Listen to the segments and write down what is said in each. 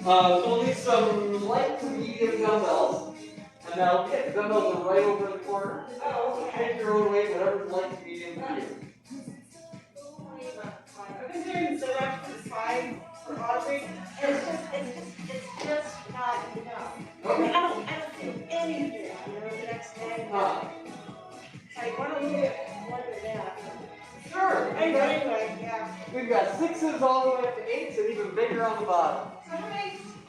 So we'll need some light to medium dumbbells. And now, yeah, the dumbbells are right over in the corner. So take your own weight, whatever's light to medium for you. I've been doing the rep for 5 for Audrey, and it's just not enough. Okay. I don't do anything, the next day. So I want to look at more than that. Sure. Anyway, yeah. We've got 6s all the way up to 8s and even bigger on the bottom. So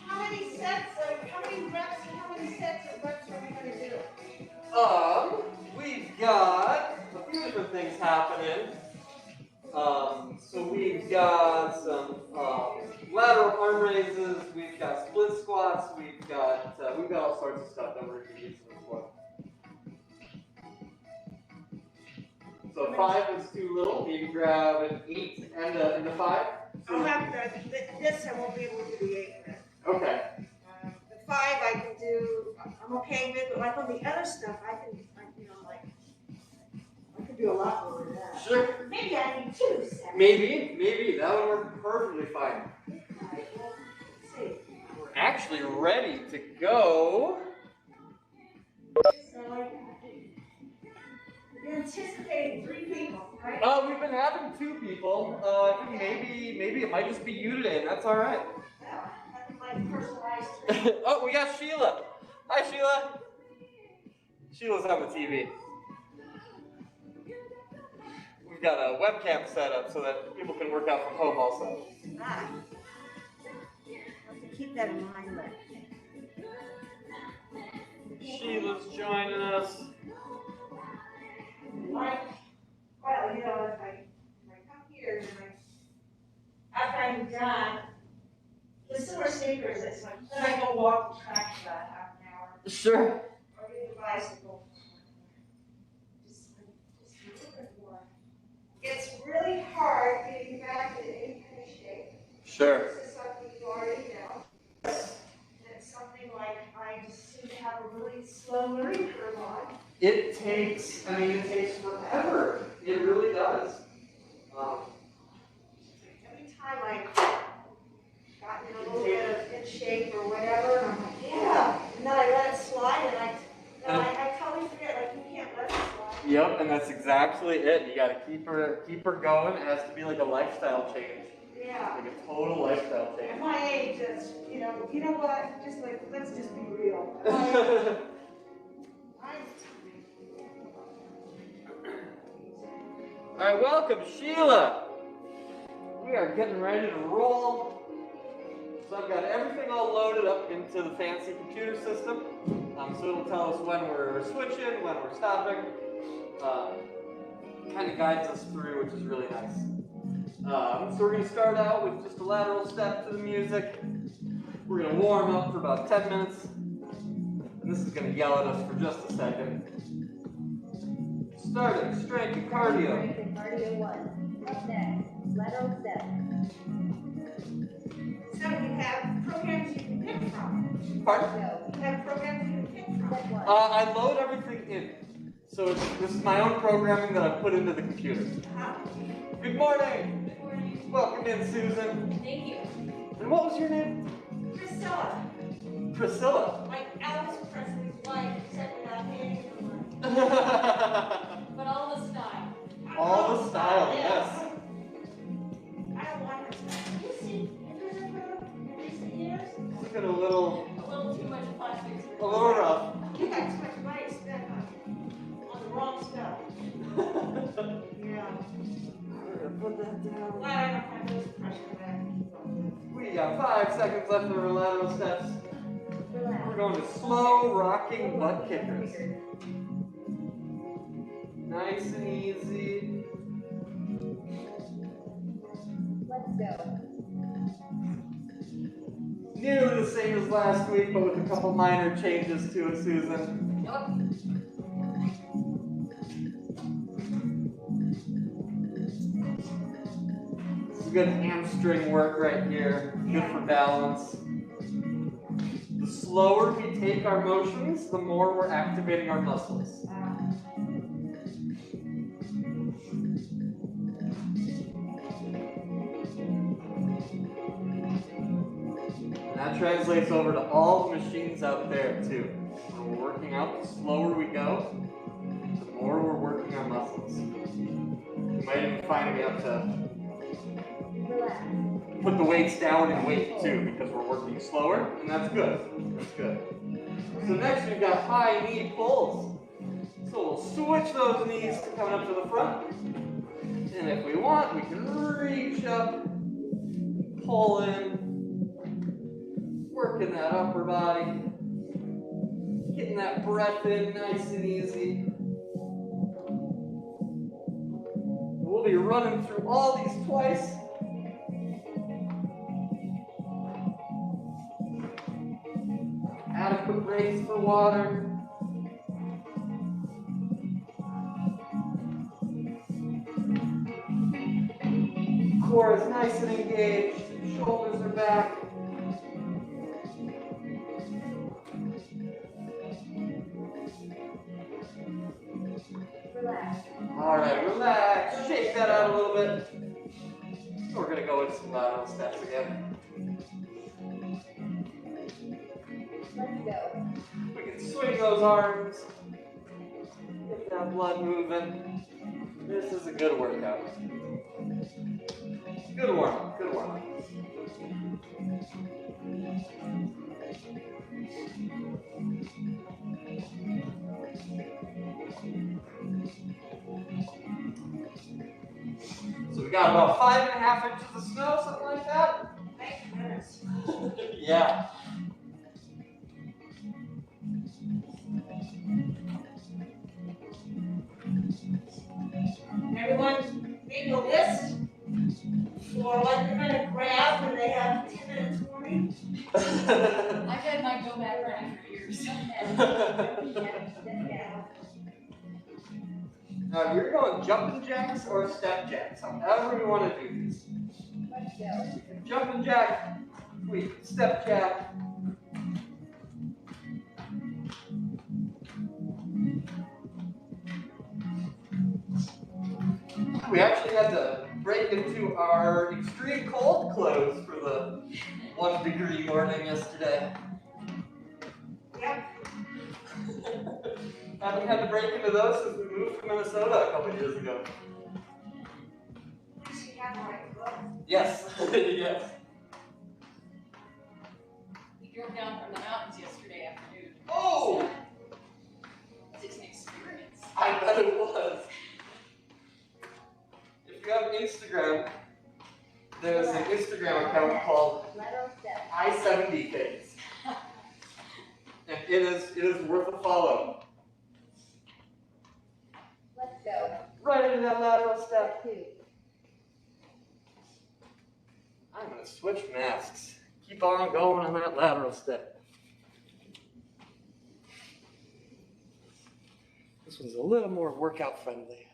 how many sets of, how many reps and how many sets of reps are we going to do? We've got a few different things happening. So we've got some lateral arm raises, we've got split squats, we've got all sorts of stuff that we're going to use as well. So 5 is too little. You can grab an 8 and a 5. I'll have to, this I won't be able to do the 8 minutes. Okay. The 5 I can do, I'm okay with, but like on the other stuff, I can do a lot more than that. Sure. Maybe I need 2 sets. Maybe. That would work perfectly fine. Alright, well, let's see. We're actually ready to go. So, you're anticipating 3 people, right? We've been having 2 people. I think maybe it might just be you today, and that's all right. Yeah, that's my personalized 3. Oh, we got Sheila. Hi, Sheila. Sheila's on the TV. We've got a webcam set up so that people can work out from home also. Ah. I have to keep that in mind, but. Sheila's joining us. Well, if I come here and after I'm done, the silver sneakers, it's like, then I go walk the track for about half an hour. Sure. Or get the bicycle. Just a little bit more. It's really hard getting back to any kind of shape. Sure. This is something you already know. And it's something like I just seem to have a really slow learning curve on. It takes forever. It really does. Every time I've gotten a little bit in shape or whatever, and I'm like, yeah. And then I let it slide, and I totally forget, like, you can't let it slide. Yep, and that's exactly it. You got to keep her going. It has to be like a lifestyle change. Yeah. Like a total lifestyle At change. my age, it's, you know what? Just like, let's just be real. At my age, All right, welcome, Sheila. We are getting ready to roll. So I've got everything all loaded up into the fancy computer system. So it'll tell us when we're switching, when we're stopping. Kind of guides us through, which is really nice. So we're going to start out with just a lateral step to the music. We're going to warm up for about 10 minutes. And this is going to yell at us for just a second. Starting, strength and cardio. Strength and cardio 1. Up next, lateral step. So you have programs you can pick from. Pardon? Go. You have programs you can pick from. Step 1. I load everything in. So this is my own programming that I put into the computer. Good morning. Good morning. Welcome in, Susan. Thank you. And what was your name? Priscilla, Priscilla. like Elvis Presley's wife, except without paying for money. But all the style. All the style, yes. I don't want this. Have you seen pictures of her in recent years? Looking a little Too much plastic. rough. You got too much money spent on the wrong stuff. Yeah. Put that down. Glad I don't have those pressure back. We got 5 seconds left of our lateral steps. Relax. We're going to slow rocking butt kickers. Nice and easy. Let's go. Nearly the same as last week, but with a couple minor changes to it, Susan. Yup. This is good hamstring work right here. Good for balance. The slower we take our motions, the more we're activating our muscles. That translates over to all the machines out there too. When we're working out, the slower we go, the more we're working our muscles. You might even find we have to Relax. put the weights down in weight too, because we're working slower, and that's good. That's good. So next we've got high knee pulls. So we'll switch those knees to coming up to the front. And if we want, we can reach up, pull in, working that upper body, getting that breath in nice and easy. We'll be running through all these twice. Adequate breaks for water. Core is nice and engaged, shoulders are back. Relax. All right, relax, shake that out a little bit. We're gonna go into some lateral steps again. Let's go. We can swing those arms, get that blood moving. This is a good workout. Good warm up, good warm up. So we got about 5.5 inches of snow, something like that. Thank goodness. Yeah. Everyone make a list for what they're gonna grab when they have 10 minutes warning. I've had my go back ready for years. Now, you're going jumping jacks or step jacks, however you want to do these. Let's go. Jumping jack, we step jack. We actually had to break into our extreme cold clothes for the 1 degree morning yesterday. Yep. Haven't had to break into those since we moved to Minnesota a couple years ago. She had like, look. Yes, yes. We drove down from the mountains yesterday afternoon. Oh! It's an experience. I bet it was. If you have Instagram, there's an Instagram account called Lateral step. I-70 Things. And it is worth a follow. Let's go. Right into that lateral step. Step 2. I'm gonna switch masks. Keep on going on that lateral step. This one's a little more workout friendly.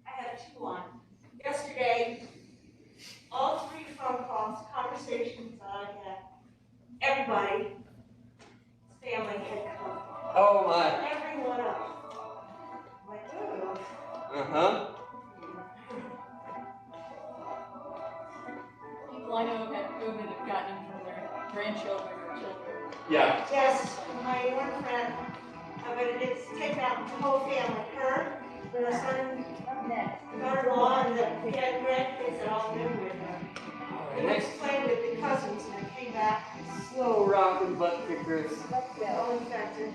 I had 2 on. Yesterday, all 3 phone calls, conversations that I had, everybody, family had come. Oh my. Every one of them. I'm like, ooh. Uh-huh. People I know who had COVID have gotten them from their grandchildren or children. Yeah. Yes, my one friend, but it's taken out the whole family, her, her son, Up next. daughter-in-law, and the grandkids that all lived with her. They went Next, to play with the cousins and they came back, slow rocking butt kickers. Let's go. all infected.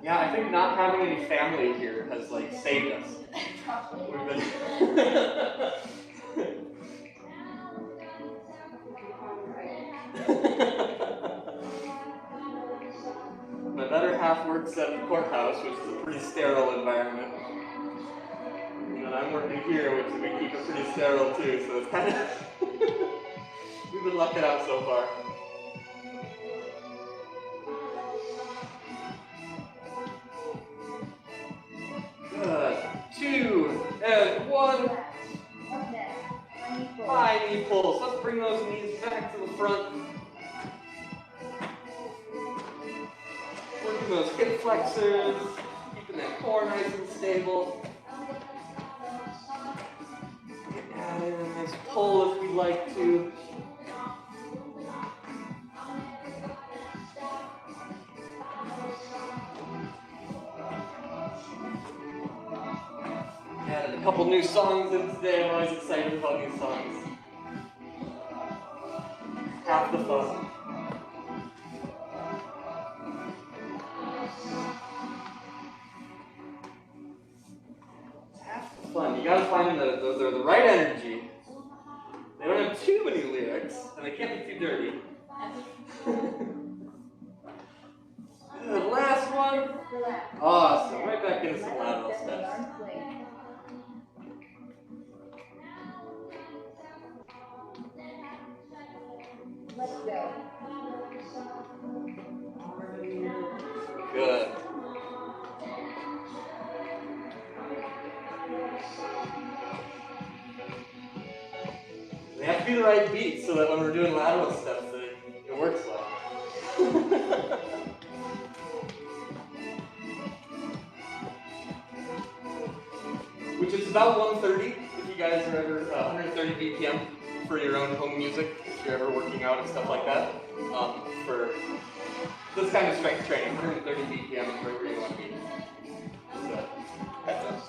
Yeah, I think not having any family here has like saved us. We've been My better half works at the courthouse, which is a pretty sterile environment. And then I'm working here, which we keep it pretty sterile too, so it's kind of we've been lucking out so far. Good. 2 and 1. Relax. Up next. High knee pull. High knee pulls. Let's bring those knees back to the front. Working those hip flexors, keeping that core nice and stable. And a nice pull if we'd like to. Added a couple new songs in today. I'm always excited about new songs. Half the fun. Half the fun. You gotta find the right energy. They don't have too many lyrics, and they can't be too dirty. The last one. Relax. Awesome. Right back into some lateral steps. Arms length. Let's go. Good. They have to be the right beat so that when we're doing lateral steps, it works well. Which is about 130 if you guys are ever 130 BPM for your own home music, if you're ever working out and stuff like that. For this kind of strength training, 130 BPM is right where you want to be. So, that's us.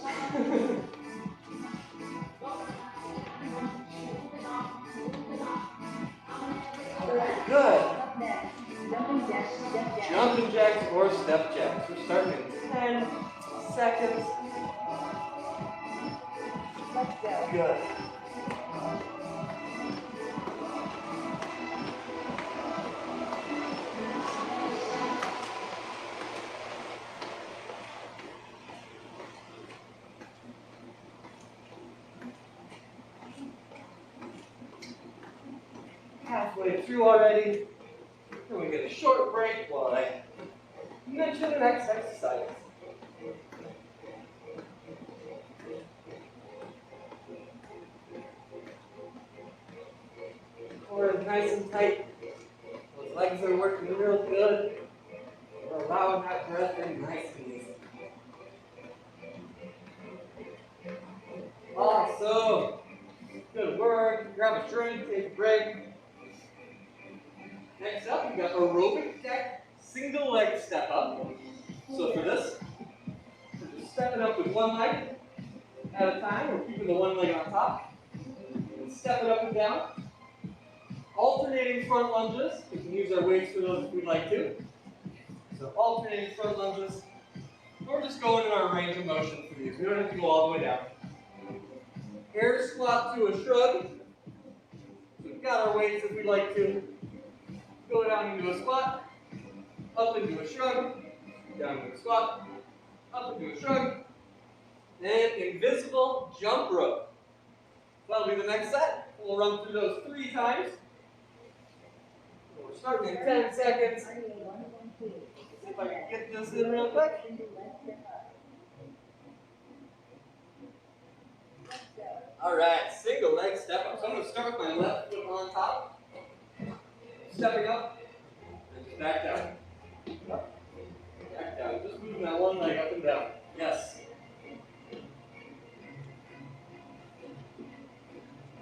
Good. Up next. Jumping jacks, step jacks. Jumping jacks or step jacks. We're starting in 10 seconds. Let's go. Good. Halfway through already. Then we get a short break while I mention the next exercise. Core is nice and tight. Those legs are working real good. We're allowing that breath in nice and easy. Awesome. Good work. Grab a drink, take a break. Next up, we got aerobic deck single leg step up. So for this, we're just stepping up with one leg at a time. We're keeping the one leg on top. And stepping up and down. Alternating front lunges. We can use our weights for those if we'd like to. So alternating front lunges. Or just going in our range of motion for these. We don't have to go all the way down. Air squat to a shrug. So we've got our weights if we'd like to. Go down into a squat, up into a shrug, down into a squat, up into a shrug, and invisible jump rope. That'll be the next set. We'll run through those 3 times. We're starting in 10 seconds. RDA 112. See if I can get this in real quick. Single leg step up. Let's go. Alright, single leg step up. So I'm going to start with my left foot on top. Stepping up, and just back down. Up, back down. Just moving that one leg up and down. Yes.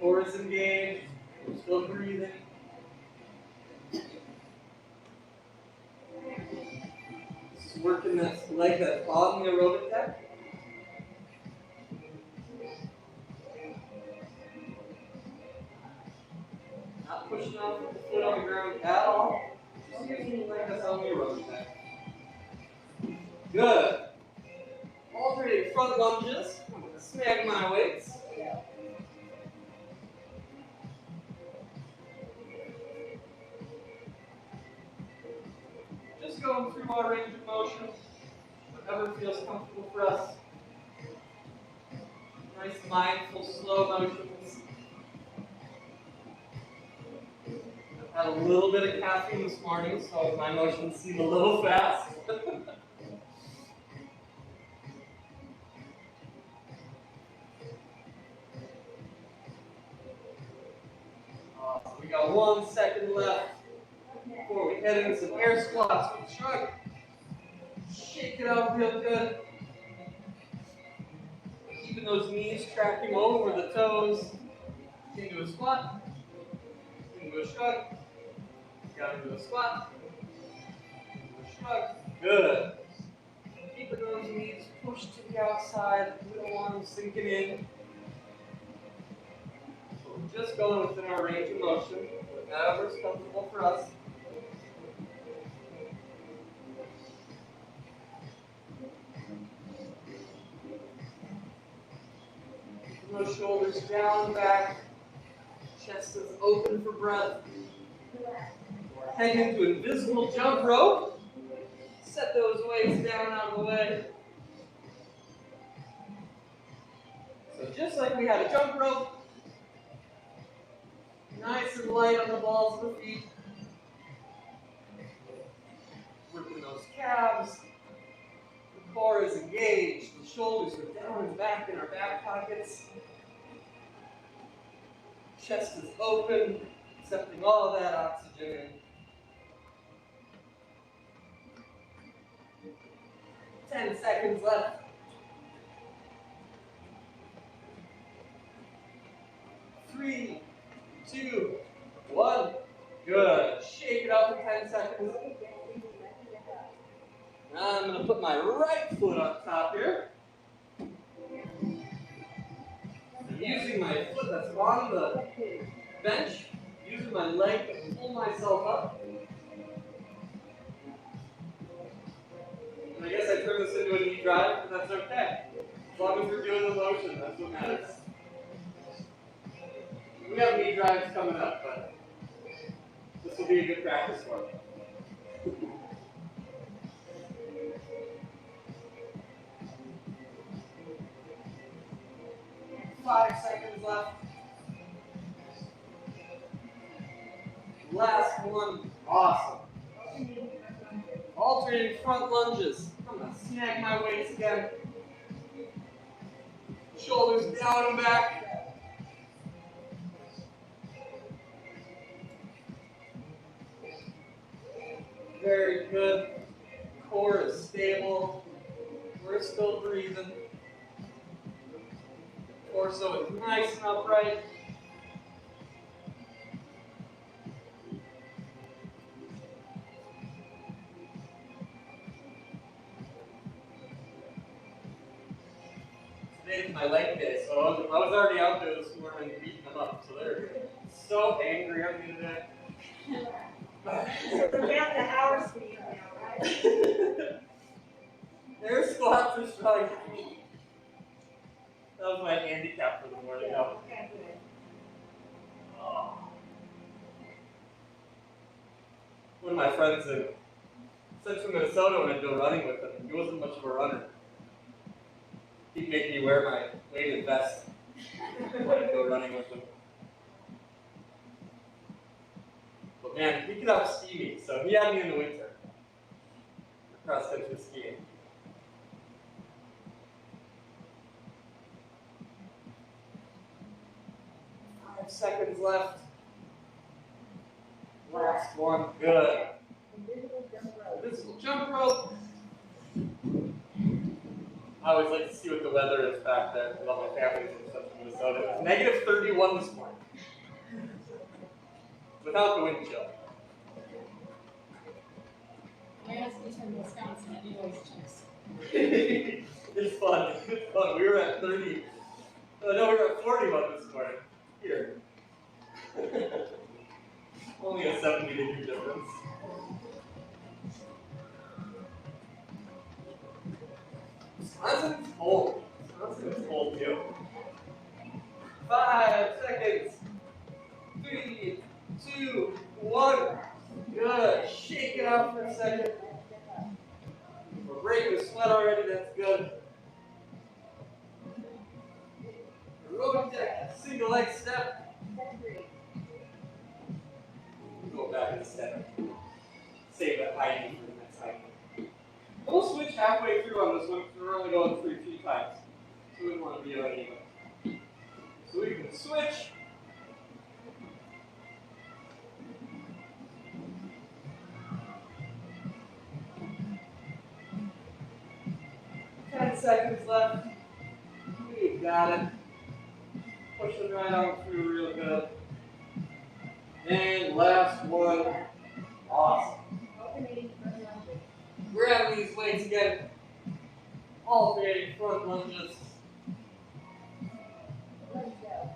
Core is engaged. We're still breathing. Just working that leg that's on the aerobic deck. Not pushing off the foot on the ground at all. Just using the leg that's on the aerobic deck. Good. Alternating front lunges. I'm going to snag my weights. Just going through our range of motion. Whatever feels comfortable for us. Nice mindful, slow motions. Had a little bit of caffeine this morning, so my motions seem a little fast. We got 1 second left before we head into some air squats with shrug. Shake it out real good. Keeping those knees tracking over the toes. Into a squat. Into a shrug. Down into a squat. Into a shrug. Good. Keep those knees pushed to the outside. Middle arms sinking in. We're just going within our range of motion. Whatever's comfortable for us. Those shoulders down, back. Chest is open for breath. Head into invisible jump rope. Set those weights down out of the way. So just like we had a jump rope, nice and light on the balls of the feet. Working those calves. The core is engaged. The shoulders are down and back in our back pockets. Chest is open, accepting all of that oxygen in. 10 seconds left. 3, 2, 1. Good. Shake it up in 10 seconds. Now I'm going to put my right foot on top here. I'm using my foot that's on the bench, using my leg to pull myself up. And I guess I turn this into a knee drive, but that's okay. As long as we're doing the motion, that's what matters. We have knee drives coming up, but this will be a good practice for me. Five seconds left. Last one. Awesome. Alternating front lunges. I'm going to snag my weights again. Shoulders down and back. Very good. Core is stable. We're still breathing. Torso is nice and upright. Today's my leg day, so I was already out there this morning beating them up, so they're so angry at me today. So they're down to our speed now, right? Their squats are strong. That was my handicap for the morning. Yeah, okay, good. Oh. One of my friends in Central Minnesota, when I'd go running with him, he wasn't much of a runner. He'd make me wear my weighted vest when I'd go running with him. But man, he could out-ski me, so he had me in the winter for cross-country skiing. Seconds left. Last one. Good. Invisible jump rope. I always like to see what the weather is back there. I love my family's in Central Minnesota. It was negative 31 this morning. Without the wind chill. My husband's from Wisconsin and he always checks. It's fun. It's fun. We were at 30. Oh, no, we were at 41 this morning. Here. Only a 70-degree difference. Wisconsin's cold. Wisconsin's cold too. 5 seconds. 3, 2, 1. Good. Shake it out for a second. We're breaking the sweat already. That's good. Aerobic deck. Single leg step. Go back and step. Save that high knee for the next high. We'll switch halfway through on this one because we're only going 3 feet times. So we want to be uneven. So we can switch. Ten seconds left. We got it. Push pushing right on through real good. And last one. Awesome. Alternating front lunges. Grab these weights again. Alternating front lunges. Let's go.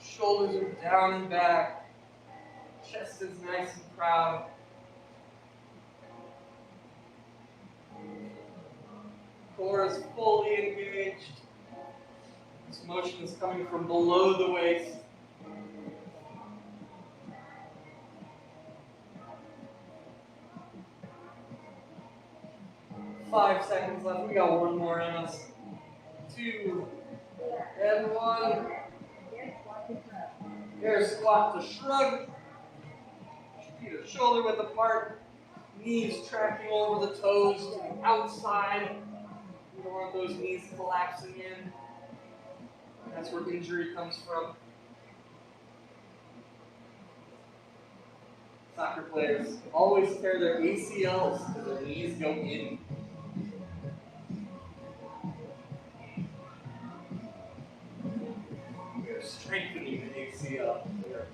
Shoulders are down and back. Chest is nice and proud. Core is fully engaged. This motion is coming from below the waist. Five seconds left. We got one more in us. 2 and 1. Air squat to throw. Air squat to shrug. Feet are shoulder width apart. Knees tracking over the toes to the outside. You don't want those knees collapsing in. That's where injury comes from. Soccer players always tear their ACLs because their knees go in. We are strengthening the ACL. We are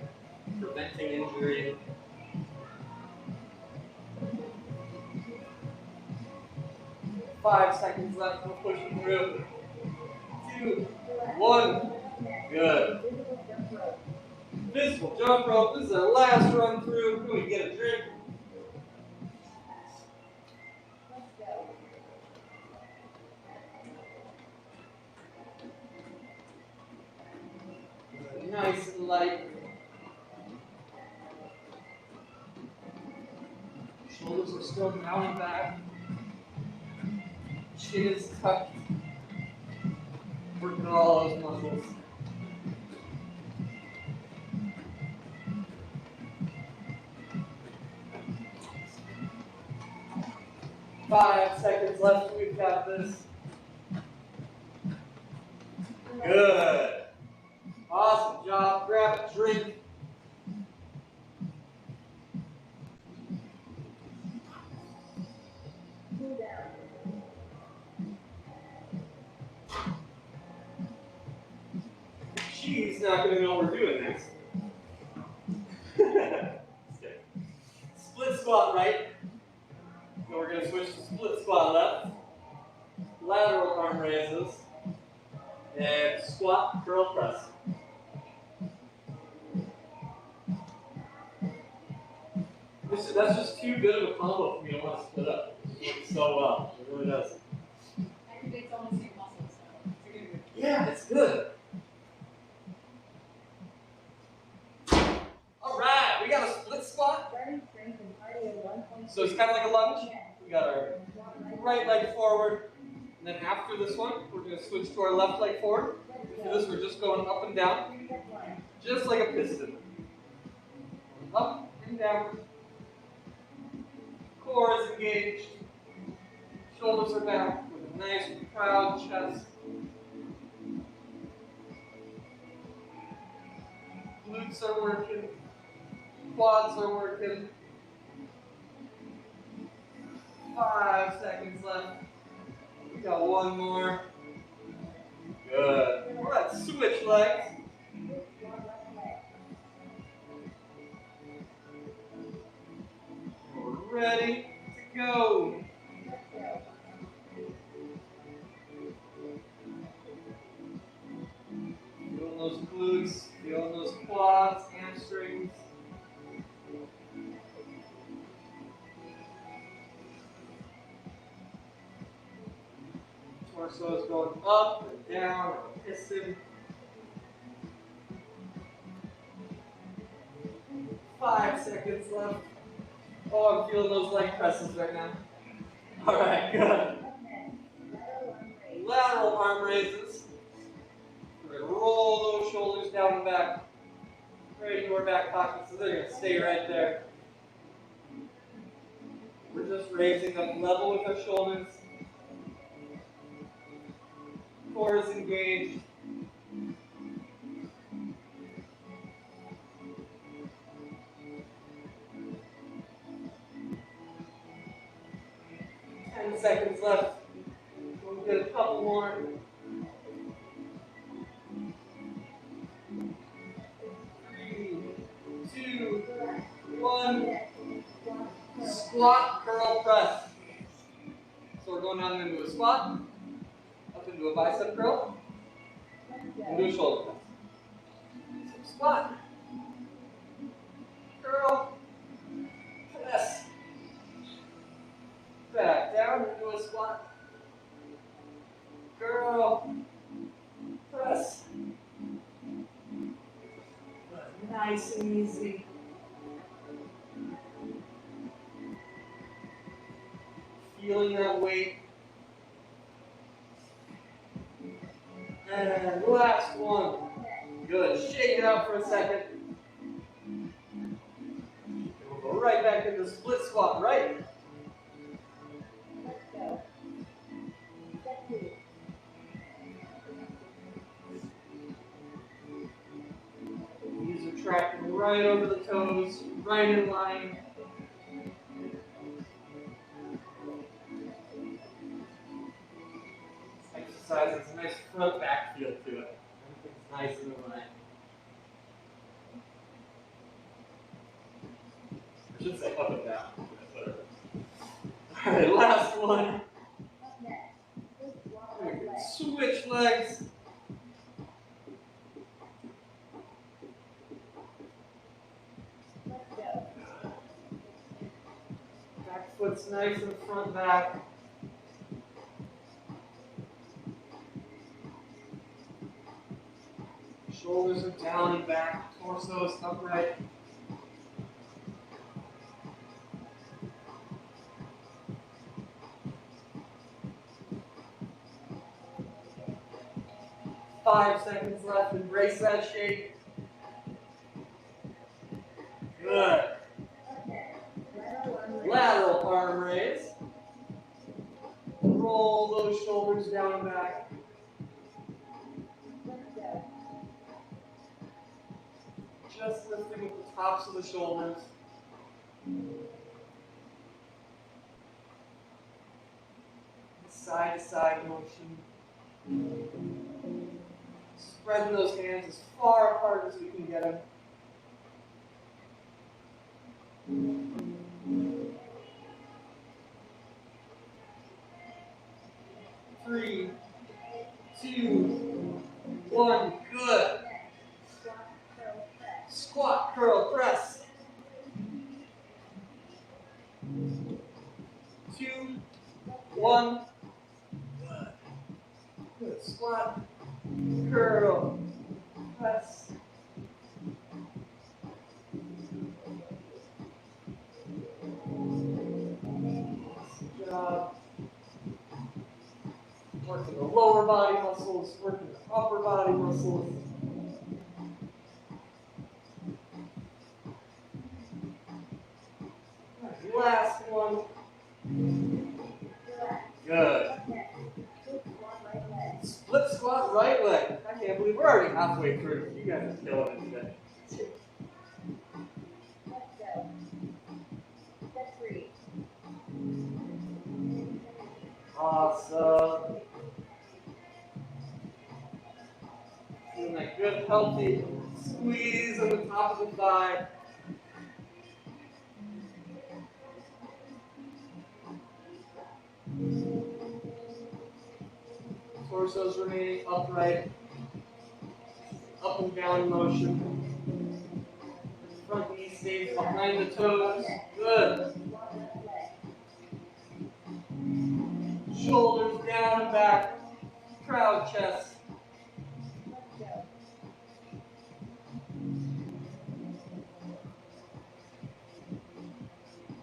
preventing injury. Five seconds left. We're pushing through. 2, 1. Good. Visible jump rope. Visible jump rope. This is our last run through. Can we get a drink? Let's go. Nice and light. Shoulders are still down and back. Chin is tucked. Working all those muscles. Five seconds left. We've got this. Good. Awesome job. Grab a drink. Cool down. She's not going to know we're doing this. Split squat right. So we're going to switch to split squat left. Lateral arm raises. And squat curl press. That's just too good of a combo for me to want to split up. It works so well. It really does. Activates all the same muscles, so it's a good. Yeah, it's good. All right, we got a split squat. Starting strength and cardio 1.2. So it's kind of like a lunge. We got our right leg forward. And then after this one, we're going to switch to our left leg forward. For this, we're just going up and down, just like a piston. Up and down. Core is engaged. Shoulders are back with a nice, proud chest. Glutes are working. Quads are working. 5 seconds left. We got one more. Good. All right, switch legs. We're ready to go. Feeling those glutes, feeling those quads, hamstrings. Torso is going up and down, like a piston. 5 seconds left. Oh, I'm feeling those leg presses right now. All right, good. Lateral arm raises. We're going to roll those shoulders down and back. Right into our back pocket, so they're going to stay right there. We're just raising up level with our shoulders. Core is engaged. Seconds squat, curl, press. So we're going down into a squat, up into a bicep curl, into a shoulder press. So squat, curl, press. Back down into a squat, curl, press. Nice and easy. Feeling that weight. And last one. Good. Shake it out for a second. And we'll go right back into split squat, right? Let's go. Step 2. Knees are tracking right over the toes, right in line. This exercise has a nice front back feel to it. Everything's nice and in line. I should say up and down. Alright, last one. Up next. Good squat right leg. Switch legs. Let's go. Back foot's nice and front back. Shoulders are down and back. Torso is upright. Five seconds left. Embrace that shape. Good. Up next. Lateral arm raise. Lateral arm raise. Roll those shoulders down and back. Let's go. Just lifting with the tops of the shoulders. Side to side motion. Spreading those hands as far apart as we can get them. 3, 2, 1. Good. Squat, curl, press. Squat, curl, press. 2, 1. Good. Squat, curl, press. Good job. Working the lower body muscles, working the upper body muscles. Alright, last one. Relax. Good. Up next. Good squat right leg. Split squat right leg. I can't believe we're already halfway through. You guys are killing it today. Let's go. Step 3. Awesome. Doing that good, healthy squeeze on the top of the thigh. Torso's remaining upright. Up and down motion. Front knee stays behind the toes. Good. Squat left leg. Shoulders down and back. Proud chest. Let's go.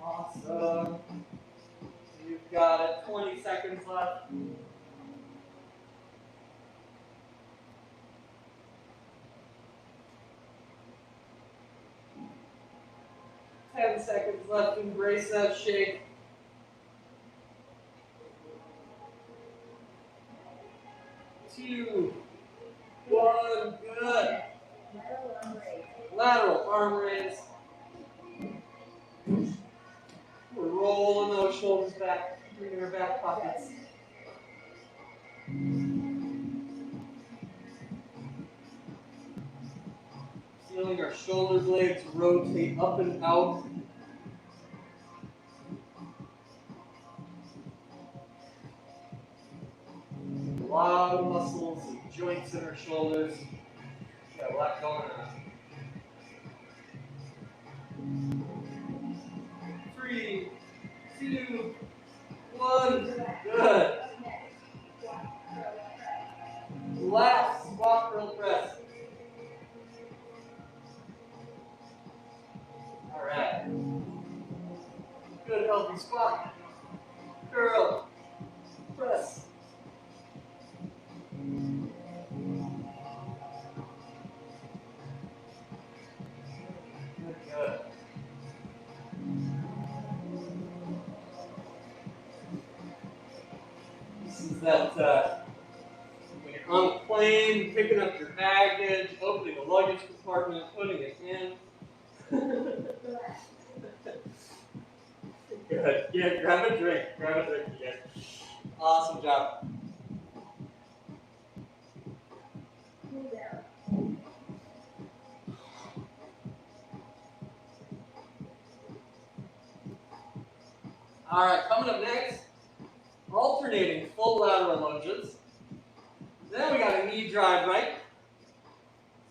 Awesome. You've got it. 20 seconds left. Ten seconds left. Embrace that shape. Two, one, good. Lateral arm raise. Lateral arm raise. We're rolling those shoulders back, bringing our back pockets. Feeling our shoulder blades rotate up and out. shoulders. Got a lot going on. 3, 2, 1. Good. Last squat curl press. All right. Good healthy squat. Curl. Press. Good. This is that when you're on a plane, picking up your baggage, opening the luggage compartment, putting it in. Good. Yeah, grab a drink. Grab a drink again. Awesome job. Cool down. All right, coming up next, alternating full lateral lunges. Then we got a knee drive right.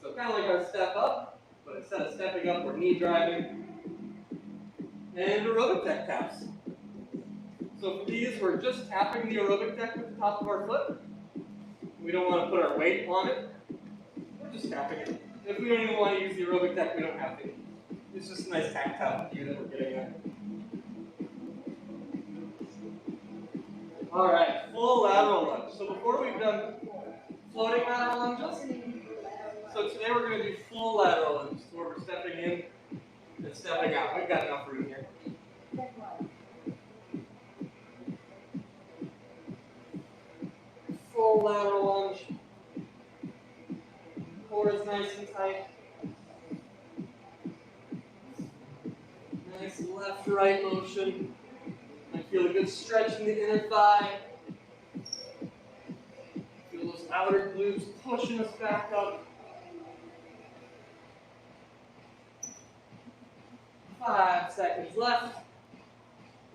So kind of like our step up, but instead of stepping up, we're knee driving. And aerobic deck taps. So for these, we're just tapping the aerobic deck with the top of our foot. We don't want to put our weight on it. We're just tapping it. If we don't even want to use the aerobic deck, we don't have to. It's just a nice tactile view that we're getting at. All right, full lateral lunge. So before we've done floating lateral lunges, so today we're going to do full lateral lunges, where we're stepping in and stepping out. We've got enough room here. Step one. Full lateral lunge. Core is nice and tight. Nice left-right motion. I feel a good stretch in the inner thigh. Feel those outer glutes pushing us back up. 5 seconds left.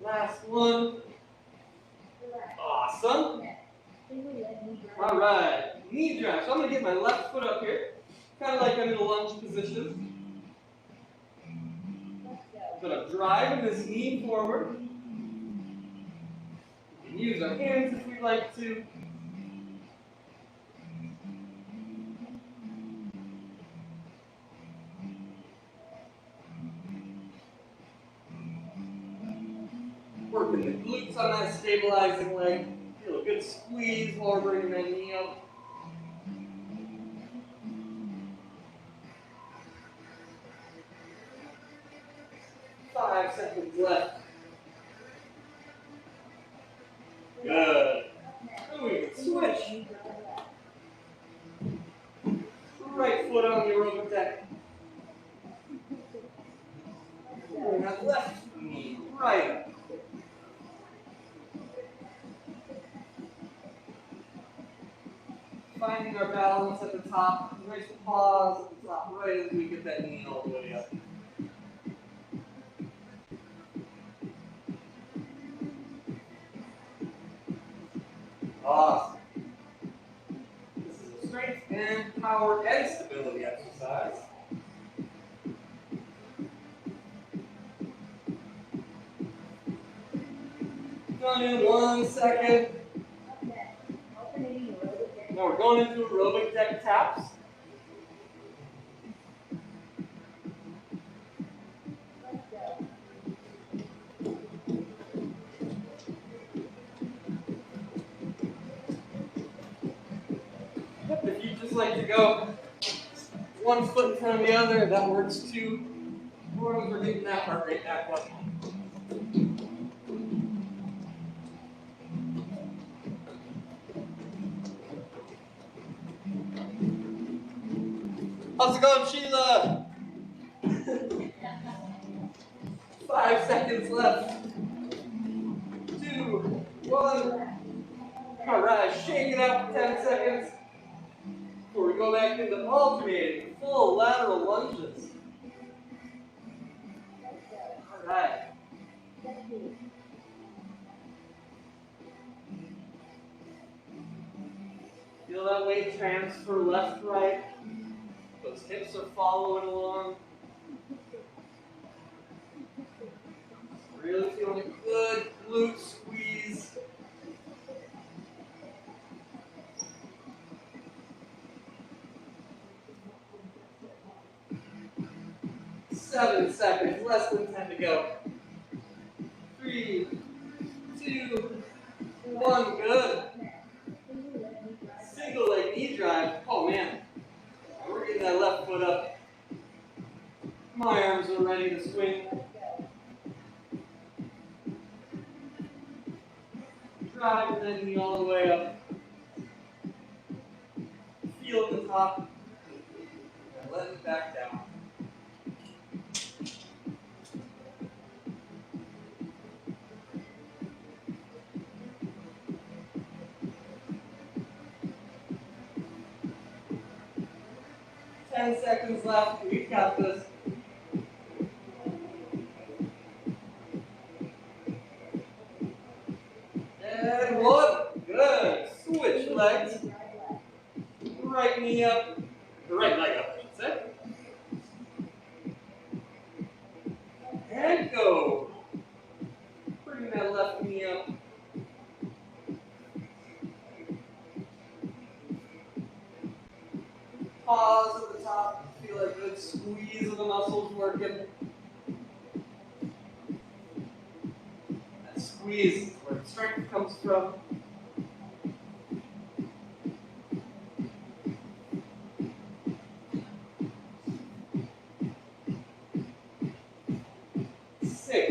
Last one. Awesome. All right, knee drive. So I'm going to get my left foot up here, kind of like I'm in a lunge position. I'm going to drive this knee forward. We can use our hands if we'd like to. Working the glutes on that stabilizing leg. Feel a good squeeze while we're bringing that knee up. Five seconds left. Good. And we can switch. Right foot on the aerobic deck. Bring that left knee right up. Finding our balance at the top. Nice pause at the top, right as we get that knee all the way up. Awesome. This is a strength and power and stability exercise. Done in 1 second. Now we're going into aerobic deck taps. If you just like to go one foot in front of the other, that works too. As long as we're getting that heart rate back up. How's it going, Sheila? 5 seconds left. 2, 1. All right, shake it out for 10 seconds. Before we go back into alternating full lateral lunges. All right. Feel Feel that weight transfer left, right. Those hips are following along. Really feeling a good glute squeeze. Seven seconds, less than 10 to go. 3, 2, 1, good. Single leg knee drive. Oh man, we're getting that left foot up. My arms are ready to swing. Driving that knee all the way up. Feel the top. And let it back down. Ten seconds left. We've got this. And one. Good. Switch legs. Right knee up. The right leg up, I should say. And go. Bring that left knee up. Pause at the top. Feel a good squeeze of the muscles working. That squeeze is where the strength comes from.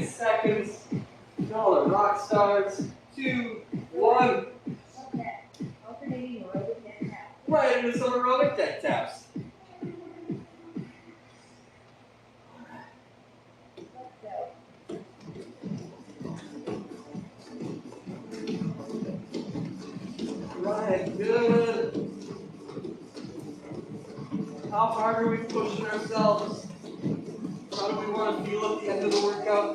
Seconds. Y'all are rock stars. 2, 1. Alternating aerobic neck tap. Right into some aerobic deck taps. Right, good. How hard are we pushing ourselves? How do we want to feel at the end of the workout?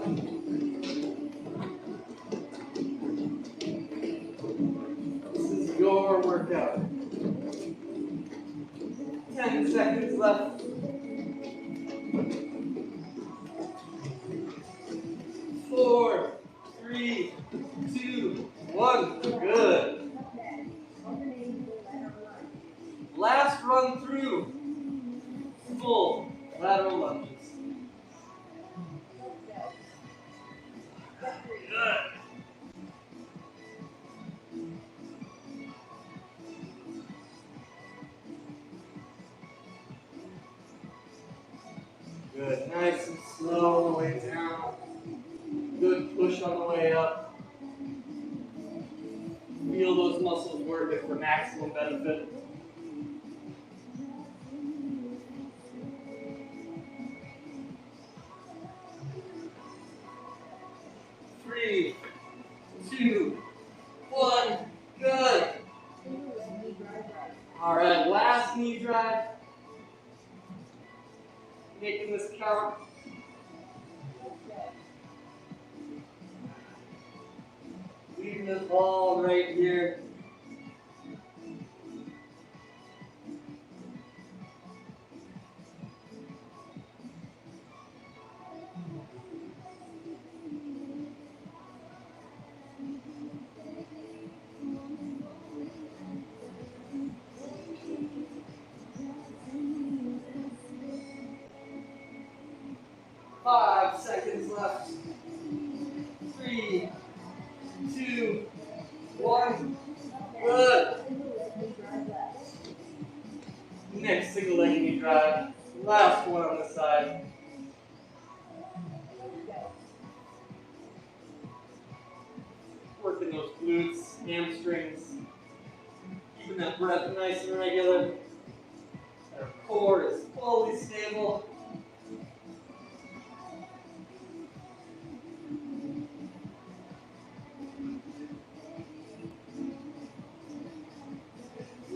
This is your workout. 10 seconds left. 4, 3, 2, 1. Good. Alternating lateral lunge. Last run through. Full lateral lunges. Good. Good. Nice and slow on the way down. Good push on the way up. Feel those muscles working for maximum benefit. Three, 2, 1. Good. All right, last knee drive. Making this count. Leaving this ball right here. Five seconds left. 3, 2, 1. Good. Next single leg knee drive. Last one on the side. Working those glutes, hamstrings. Keeping that breath nice and regular. Our core is fully stable.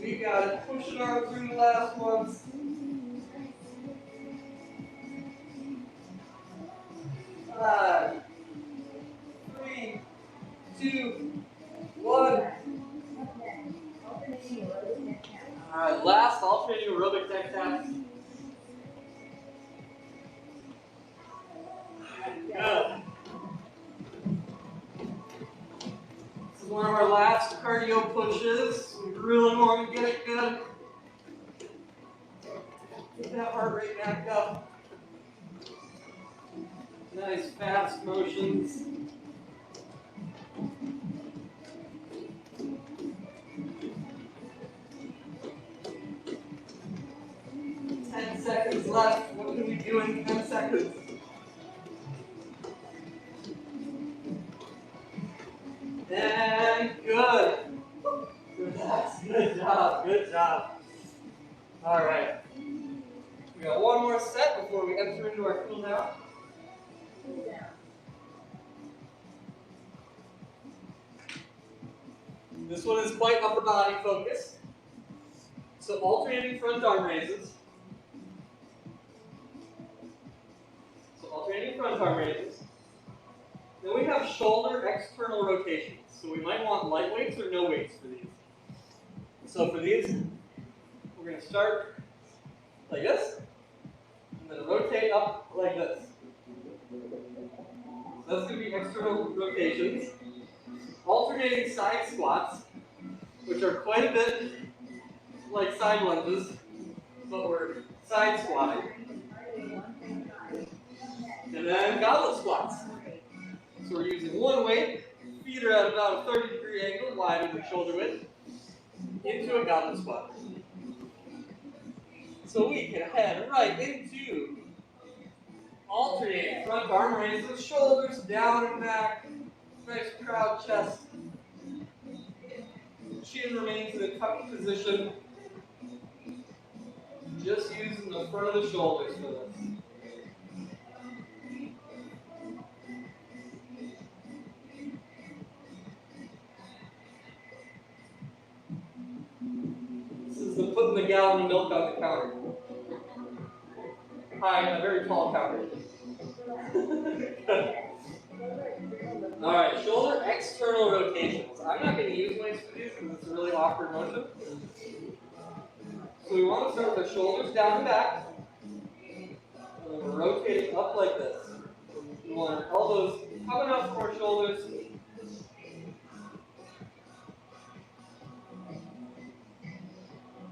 We got it. Pushing our through the last ones. Five, 3, 2, 1. Alternating aerobic neck tap. vortex taps. Good. This is one of our last cardio pushes. We really want to get it good. Get that heart rate back up. Nice fast motions. Seconds left. What can we do in 10 seconds? And good. Relax. Good job. Good job. All right. We got one more set before we enter into our cool down. This one is quite upper body focused. So alternating front arm raises. Then we have shoulder external rotations. So we might want light weights or no weights for these. So for these, we're going to start like this, and then rotate up like this. So that's going to be external rotations. Alternating side squats, which are quite a bit like side lunges, but we're side squatting. And then goblet squats. So we're using one weight, feet are at about a 30-degree angle, wider than shoulder width, into a goblet squat. So we can head right into alternating front arm raises, shoulders down and back, nice proud chest. Chin remains in a tucked position. Just using the front of the shoulders for this. This is the putting the gallon of milk on the counter. Hi, a very tall counter. Alright, shoulder external rotations. I'm not going to use weights for these because it's a really awkward motion. So we want to start with the shoulders down and back. And then we're rotating up like this. We want our elbows coming up from our shoulders.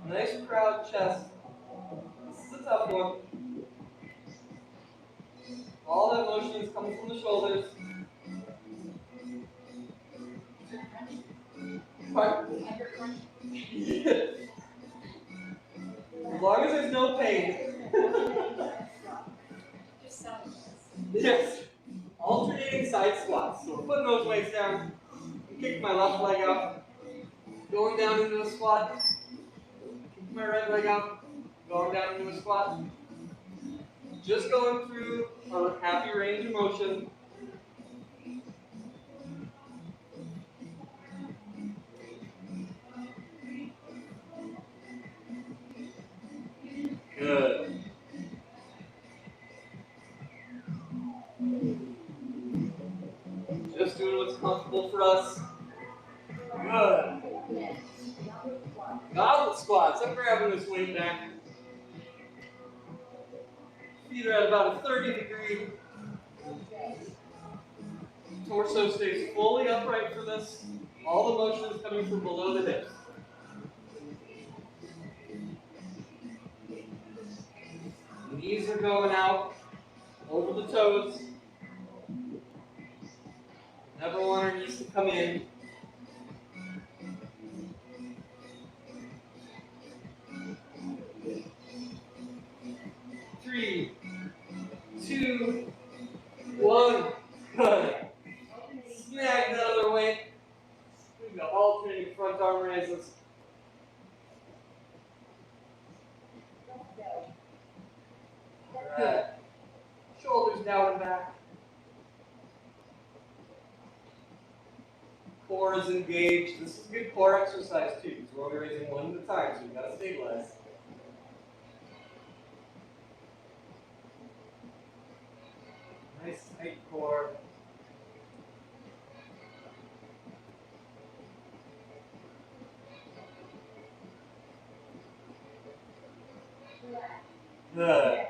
Nice proud chest. This is a tough one. All that motion is coming from the shoulders. Pardon? As long as there's no pain. Just sounds. Yes. Alternating side squats. So we're putting those weights down. I'm kicking my left leg out. Going down into a squat. Kicking my right leg out. Going down into a squat. Just going through a happy range of motion. Good. Just doing what's comfortable for us. Good. Goblet squats. I'm grabbing this weight back. Feet are at about a 30-degree. Torso stays fully upright for this. All the motion is coming from below the hips. Knees are going out over the toes. Never want our knees to come in. Three, two, one. Good. Snag the other weight. We've got alternating front arm raises. Good. Shoulders down and back. Core is engaged. This is a good core exercise too, because we're only raising one at a time, so we've got to stabilize. Nice tight core. Good.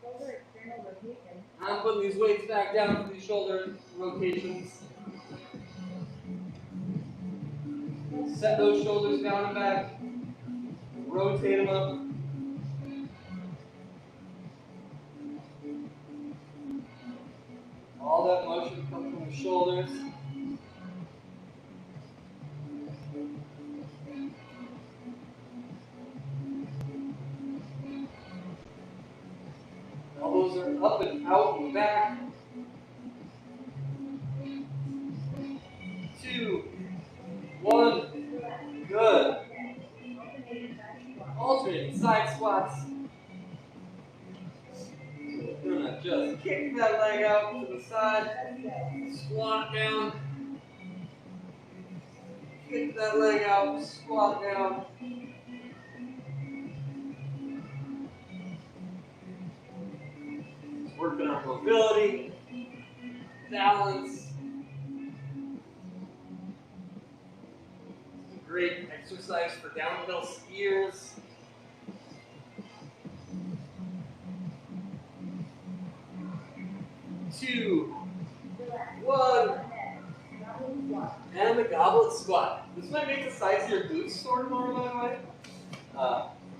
Shoulder external rotation. I'm putting these weights back down for these shoulder rotations. Set those shoulders down and back. Rotate them up. All that motion comes from the shoulders. Elbows are up and out and back. 2, 1. Good. Alternating side squats. We're gonna just kick that leg out to the side. Squat down. Kick that leg out. Squat down. Working on mobility, balance. Great exercise for downhill skiers. Two, 1, and the goblet squat. This might make the size of your glutes sort of more, by the way.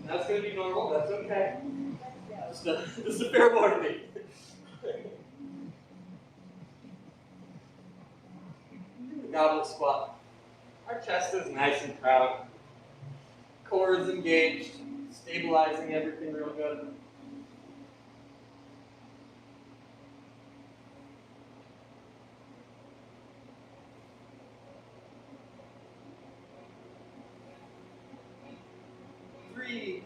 That's going to be normal. That's okay. Just a fair warning. The goblet squat. Our chest is nice and proud. Core is engaged, stabilizing everything real good. Three,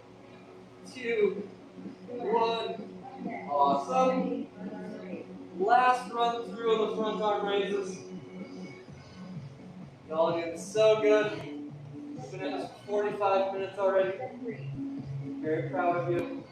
2, 1. Awesome. Last run through of the front arm raises. Y'all are doing so good. We've been at this for 45 minutes already. Very proud of you.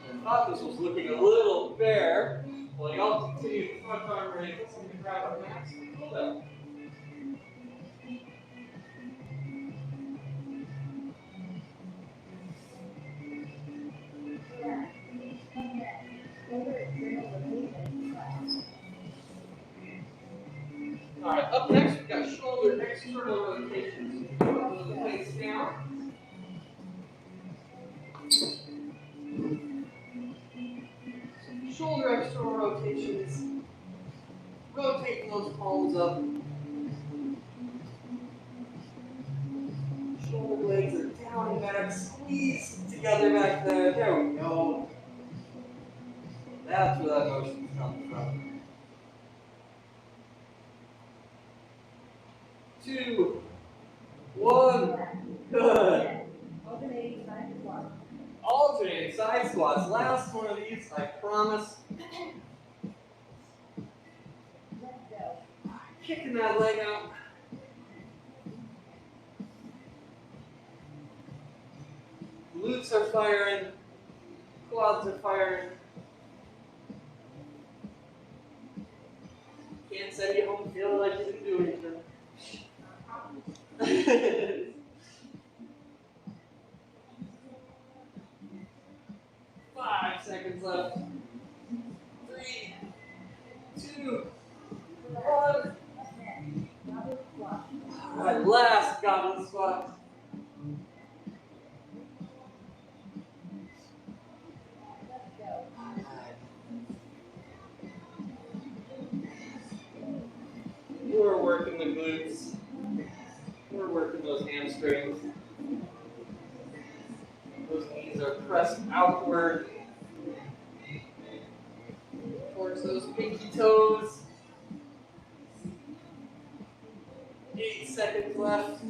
I thought this was looking a little bare. Well, y'all continue the front arm raises. Let me grab our max and pull that. Alright, up next we've got shoulder external rotations. Put the weights down. Shoulder external rotations. Rotating those palms up. Shoulder blades are down and back. Squeeze together back there. There we go. That's where that motion's coming from. 2, 1. Good. Alternating side squats. Alternating side squats. Last one of these, I promise. Let's go. Kicking that leg out. Glutes are firing. Quads are firing. Can't send you home feeling like you didn't do anything. 5 seconds left. 3, 2, 1. Goblet squat. Alright, last goblet squat. Let's go. We're working the glutes. We're working those hamstrings. Those knees are pressed outward towards those pinky toes. 8 seconds left.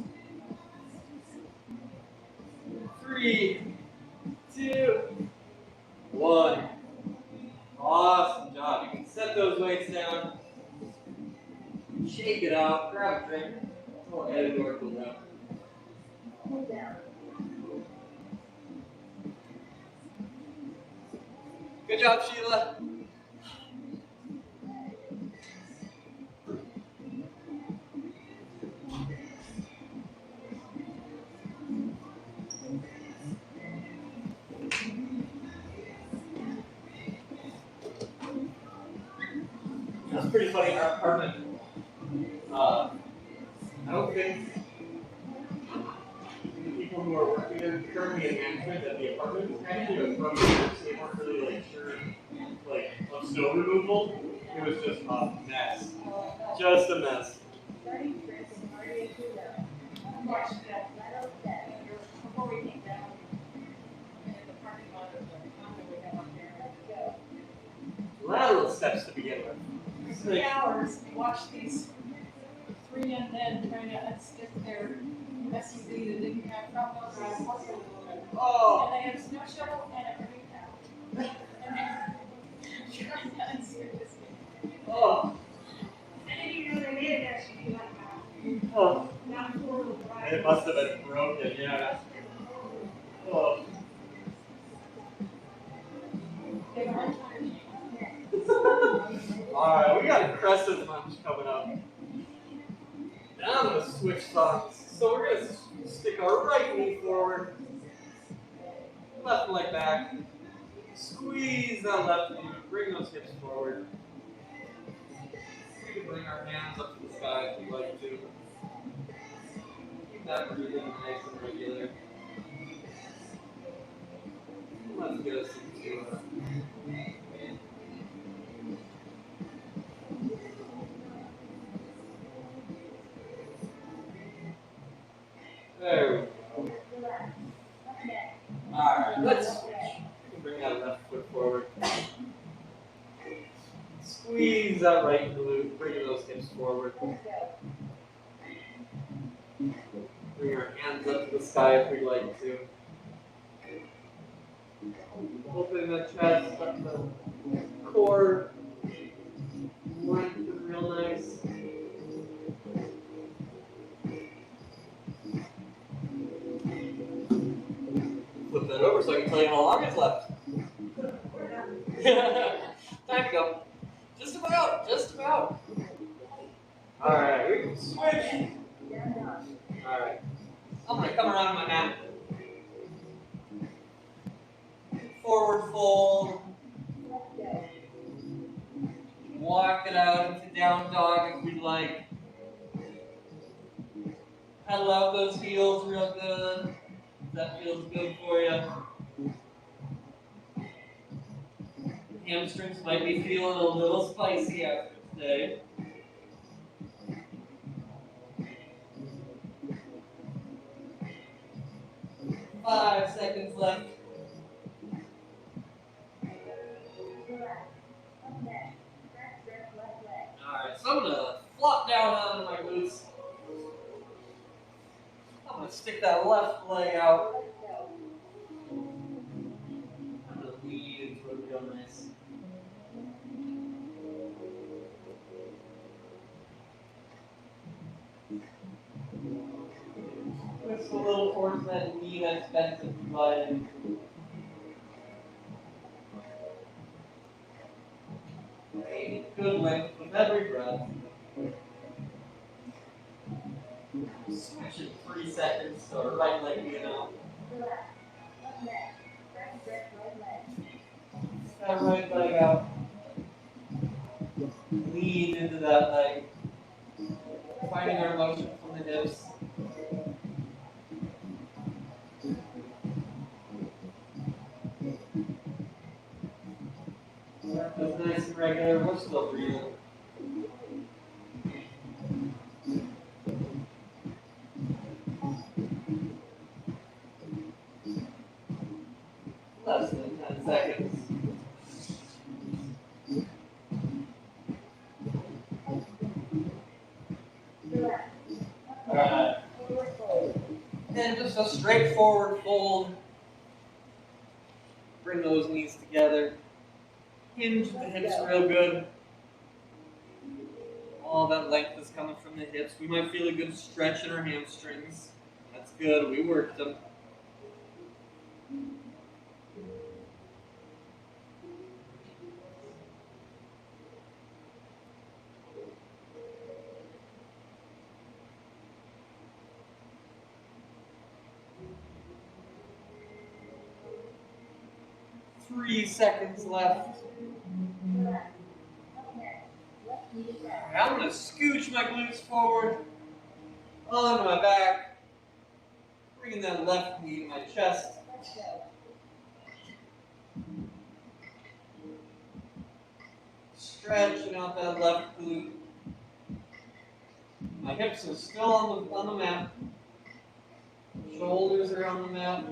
3, 2, 1. Awesome job. You can set those weights down. Shake it out. Grab a drink. Oh, head door cool down. Pull down. Good job, Sheila. That's pretty funny. Our apartment. I don't think the people who are working there currently in management at the apartment actually are from here, so they weren't really like sure like of snow removal. It was just a mess. Just a mess. Starting trip in Cardia Kudo. Watched that Level 7. before we came down in the parking lot of the condo we have up there. Let's go. Lateral steps to begin with. 3 hours, watched these 3 young men trying to unstick their SUV that didn't have front wheel drive. Oh, And they had a snow shovel and a green towel. And they're trying to unstick this thing. oh, I didn't even know they made it SUV like that. oh. Not four-wheel drive. It must have been broken, yeah. Oh. They were trying Alright, we got a Crescent Munch coming up. Now I'm going to switch songs. So we're going to stick our right knee forward, left leg back, squeeze that left knee, bring those hips forward. We can bring our hands up to the sky if you'd like to. Keep that breathing nice and regular. Let's get us into there we go. Alright, let's switch. We can bring that left foot forward. Squeeze that right glute, bring those hips forward. Bring our hands up to the sky if we'd like to. Open the chest, up the core. Lengthen real nice. Flip that over so I can tell you how long it's left. Time to go. Just about, just about. Alright, we can switch. Alright. I'm gonna come around my mat. Forward fold. Walk it out into down dog if we'd like. Pedal out those heels real good. If that feels good for you. Hamstrings might be feeling a little spicy after today. Five seconds left. Alright, so I'm gonna flop down onto my glutes. I'm gonna stick that left leg out. I'm gonna lead into it real nice. Twist a little towards that knee that's bent to the leg. Good length with every breath. Switch in 3 seconds, so right leg being out. That right leg out. Lean into that leg. Finding our motion from the hips. That's nice and regular. We're still breathing. Less than 10 seconds. Alright. And just a straightforward fold. Bring those knees together. Hinge the hips real good. All that length is coming from the hips. We might feel a good stretch in our hamstrings. That's good. We worked them. Three seconds left. knee to chest. Alright, I'm gonna scooch my glutes forward, onto my back, bringing that left knee to my chest. Let's go. Stretching out that left glute. My hips are still on the mat. Shoulders are on the mat.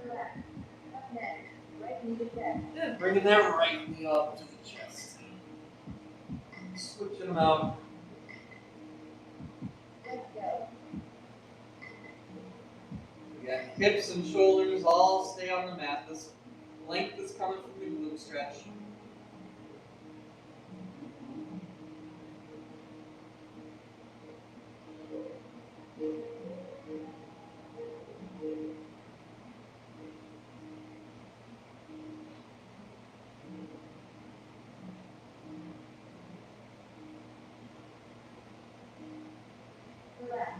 Relax. Up next, right knee to chest. And bringing that right knee up to the chest. Switching them out. Let's go. We got hips and shoulders all stay on the mat. This length is coming from the glute stretch. Relax.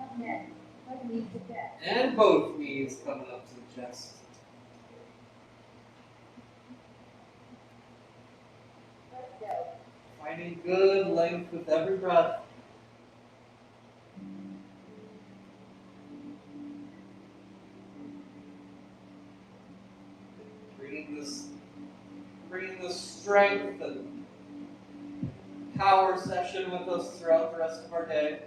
Up next, right knee to chest. And both knees coming up to the chest. Let's go. Finding good length with every breath. Bringing this strength and power session with us throughout the rest of our day.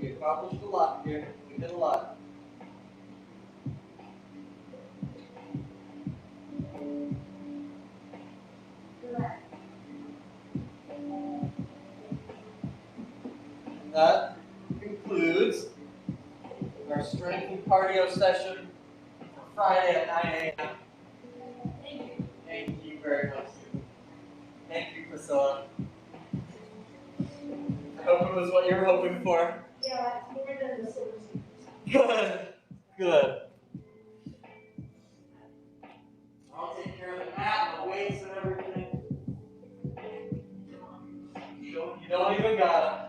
We accomplished a lot here. We did a lot. Relax. That concludes our strength and cardio session for Friday at 9 a.m. Thank you. Thank you very much. Thank you, Priscilla. I hope it was what you were hoping for. Yeah, it's more than the silver sneakers. Good. Good. I'll take care of the mat, the weights, and everything. You don't even gotta.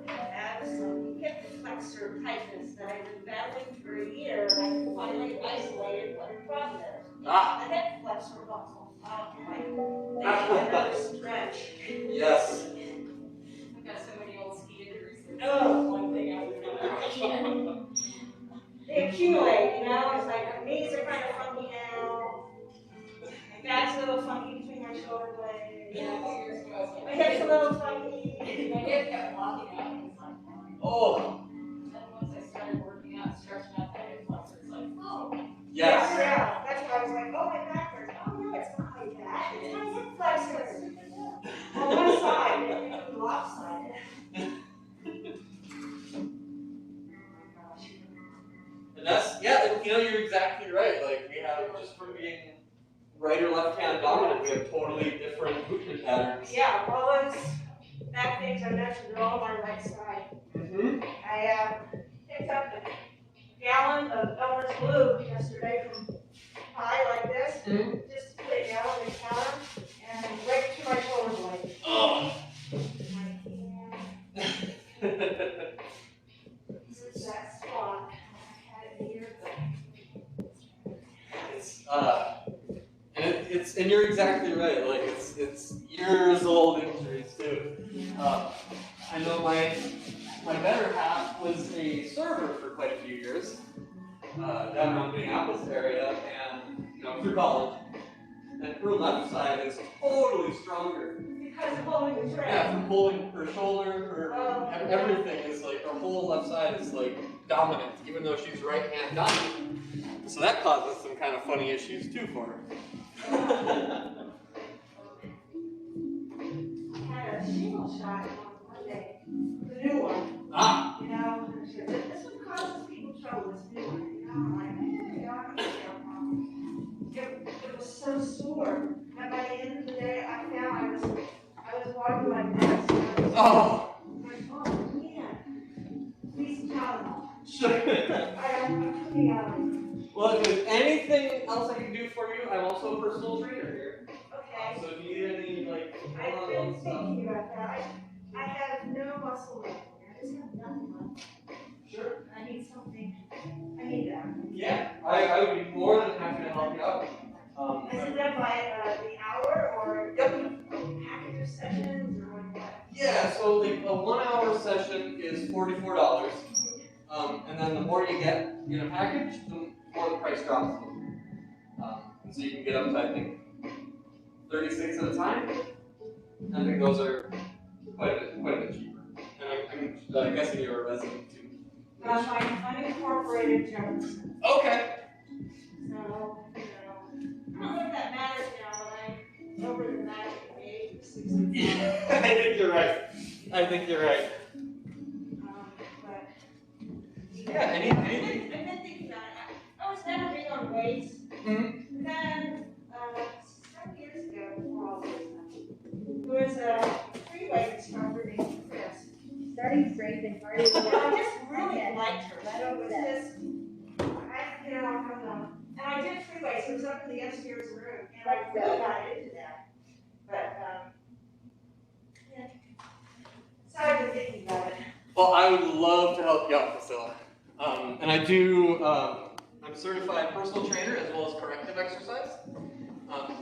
I have some hip flexor tightness that I've been battling for a year, and I finally isolated what the problem is. Ah. The hip flexor muscle. They need another stretch. Yes. I've got so many old ski injuries. Oh. One thing after another. They accumulate, you know, it's like my knees are kind of funky now. My back's a little funky between my shoulder blades. Yeah, 2 years ago, I was like, My hip's a little funky. my hip kept locking out, and it's like, Oh. and then once I started working out, stretching out that hip flexor, it's like, oh. Yes. Yeah, that's why I was like, oh, my back hurts. Oh, no, it's not like that. It's my hip flexor. On one side, it becomes lopsided. And that's, yeah, you know, you're exactly right. Like, we have, just from being right or left hand dominant, we have totally different movement patterns. Yeah, all those back things I mentioned are all my right side. Mm-hmm. I picked up a gallon of Elmer's Glue yesterday from high like this, just put it down on the counter and right to my shoulder blade. Oh. My hand, it's that spot. I had it here, but and you're exactly right. Like it's years old injuries too. I know my better half was a server for quite a few years down around the Minneapolis area, and through college. And her left side is totally stronger. because of holding the tray. Yeah, from pulling her shoulder, everything is like her whole left side is like dominant, even though she's right hand dominant. So that causes some kind of funny issues too for her. I had a shingle shot on Monday, the new one. Ah. You know, and she said, this one causes people trouble, this new one. You know, I'm like, I don't know. It was so sore. And by the end of the day, I was walking like this. And I was Oh. like, oh, Sure. I'm pretty Well, if there's anything else I can do for you, I'm also a personal trainer here. okay. So if you need any, like, I've one-on-one been stuff. thinking about that. I have no muscle left. I just have nothing left. Sure. I need something. I need that. Yeah, I would be more than happy to help you out. Is it done by the hour or package of sessions or what? Yeah, so like a 1 hour session is $44. And then the more you get in a package, the more the price drops. And so you can get up to, I think, 36 at a time. I think those are quite a bit cheaper. And I'm guessing you're a resident too. My unincorporated Jefferson. Okay. So, I don't know if that matters now, but I'm over the magic age of 65. I think you're right. I think you're right. But Yeah, anything? I've been thinking about it. I was never big on weights. Mm-hmm. Then, several years ago, before all this stuff, there was a freeway instructor named Chris. Starting strength and I cardio. just really liked her. Right She over was there. this, and I did freeway, so it was up in the upstairs room, and I really got into that. But, yeah. So I've been thinking about it. Well, I would love to help you out, Priscilla. And I do, I'm a certified personal trainer as well as corrective exercise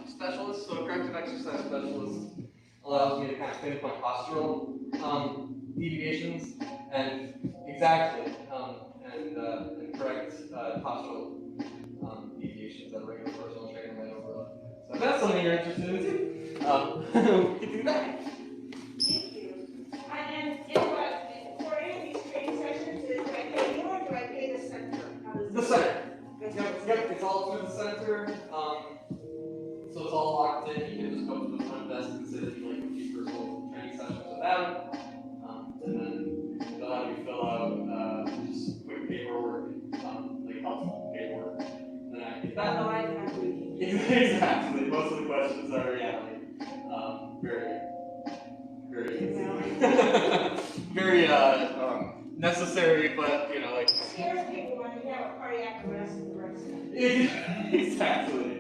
specialist. So a corrective exercise specialist allows me to kind of pinpoint postural deviations and correct postural deviations that a regular personal trainer might overlook. So if that's something you're interested in too, we can do that. Thank you. And for any of these training sessions, do I pay you or do I pay the center? How does The this center. work? Yep, it's all through the center. So it's all locked in. You can just go to the front desk and sit in like a few personal training sessions with them. And then they'll have you fill out just quick paperwork, like helpful paperwork. And then I get that. Otherwise, I have to. Exactly. Most of the questions are very very necessary, but like Scares people when you have a cardiac arrest and the rest of it. exactly.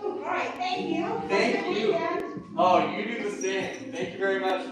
All right, thank you. Thank Have a good you. weekend. Oh, you do the same. Thank you very much.